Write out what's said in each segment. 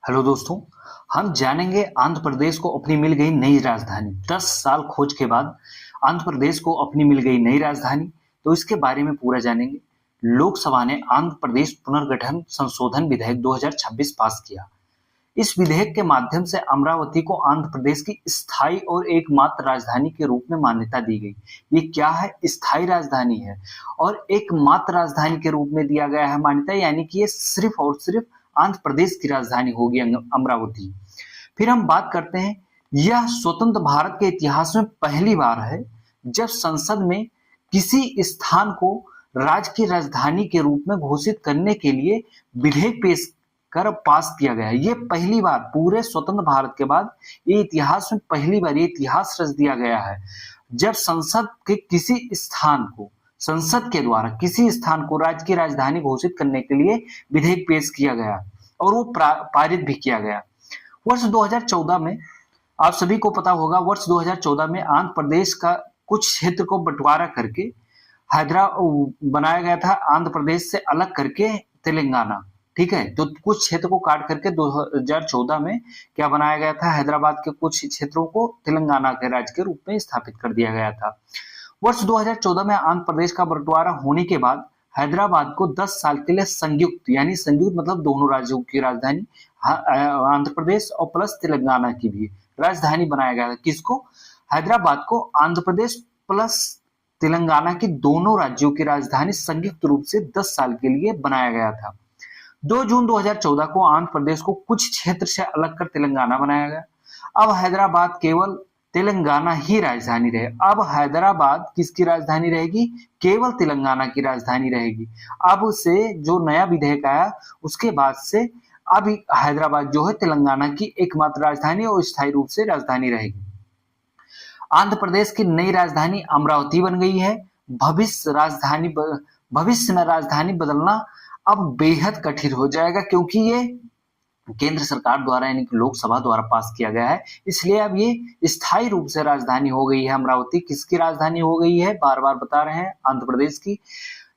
Hello दोस्तों। हम जानेंगे आंध्र प्रदेश को अपनी मिल गई नई राजधानी। 10 साल खोज के बाद आंध्र प्रदेश को अपनी मिल गई नई राजधानी। तो इसके बारे में पूरा जानेंगे। लोकसभा ने आंध्र प्रदेश पुनर्गठन संशोधन विधेयक 2026 पास किया। इस विधेयक के माध्यम से अमरावती को आंध्र प्रदेश की स्थायी और एकमात्र राजधानी के रूप में मान्यता दी गई। ये क्या है? स्थायी राजधानी है और एकमात्र राजधानी के रूप में दिया गया है मान्यता, यानी कि ये सिर्फ और सिर्फ आंध्र प्रदेश की राजधानी होगी अमरावती। फिर हम बात करते हैं, यह स्वतंत्र भारत के इतिहास में पहली बार है जब संसद में किसी स्थान को राज्य की राजधानी के रूप में घोषित करने के लिए विधेयक पेश कर पास किया गया है। ये पहली बार पूरे स्वतंत्र भारत के बाद ये इतिहास में पहली बार ये इतिहास रच दिया गया है जब संसद के किसी स्थान को संसद के द्वारा किसी स्थान को राज्य की राजधानी घोषित करने के लिए विधेयक पेश किया गया और वो पारित भी किया गया। वर्ष 2014 में आप सभी को पता होगा, वर्ष 2014 में आंध्र प्रदेश का कुछ क्षेत्र को बंटवारा करके हैदराबाद बनाया गया था, आंध्र प्रदेश से अलग करके तेलंगाना। ठीक है, तो कुछ क्षेत्र को काट करके 2014 में क्या बनाया गया था, हैदराबाद के कुछ क्षेत्रों को तेलंगाना के राज्य के रूप में स्थापित कर दिया गया था। वर्ष 2014 में आंध्र प्रदेश का बंटवारा होने के बाद हैदराबाद को 10 साल के लिए संयुक्त, यानी संयुक्त मतलब दोनों राज्यों की राजधानी आंध्र प्रदेश और प्लस तेलंगाना की भी राजधानी बनाया गया था। किसको? हैदराबाद को आंध्र प्रदेश प्लस तेलंगाना की दोनों राज्यों की राजधानी संयुक्त रूप से 10 साल के लिए बनाया गया था। 2 जून 2014 को आंध्र प्रदेश को कुछ क्षेत्र से अलग कर तेलंगाना बनाया गया। अब हैदराबाद केवल तेलंगाना ही राजधानी रहे। अब हैदराबाद किसकी राजधानी रहेगी? केवल तेलंगाना की राजधानी रहेगी। अब से जो नया विधेयक आया उसके बाद से अब हैदराबाद जो है तेलंगाना की एकमात्र राजधानी और स्थायी रूप से राजधानी रहेगी। आंध्र प्रदेश की नई राजधानी अमरावती बन गई है। भविष्य में राजधानी बदलना अब बेहद कठिन हो जाएगा, क्योंकि ये केंद्र सरकार द्वारा यानी कि लोकसभा द्वारा पास किया गया है। इसलिए अब ये स्थायी रूप से राजधानी हो गई है अमरावती। किसकी राजधानी हो गई है? बार बार बता रहे हैं, आंध्र प्रदेश की।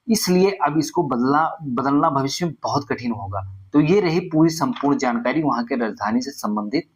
इसलिए अब इसको बदलना भविष्य में बहुत कठिन होगा। तो ये रही पूरी संपूर्ण जानकारी वहां के राजधानी से संबंधित।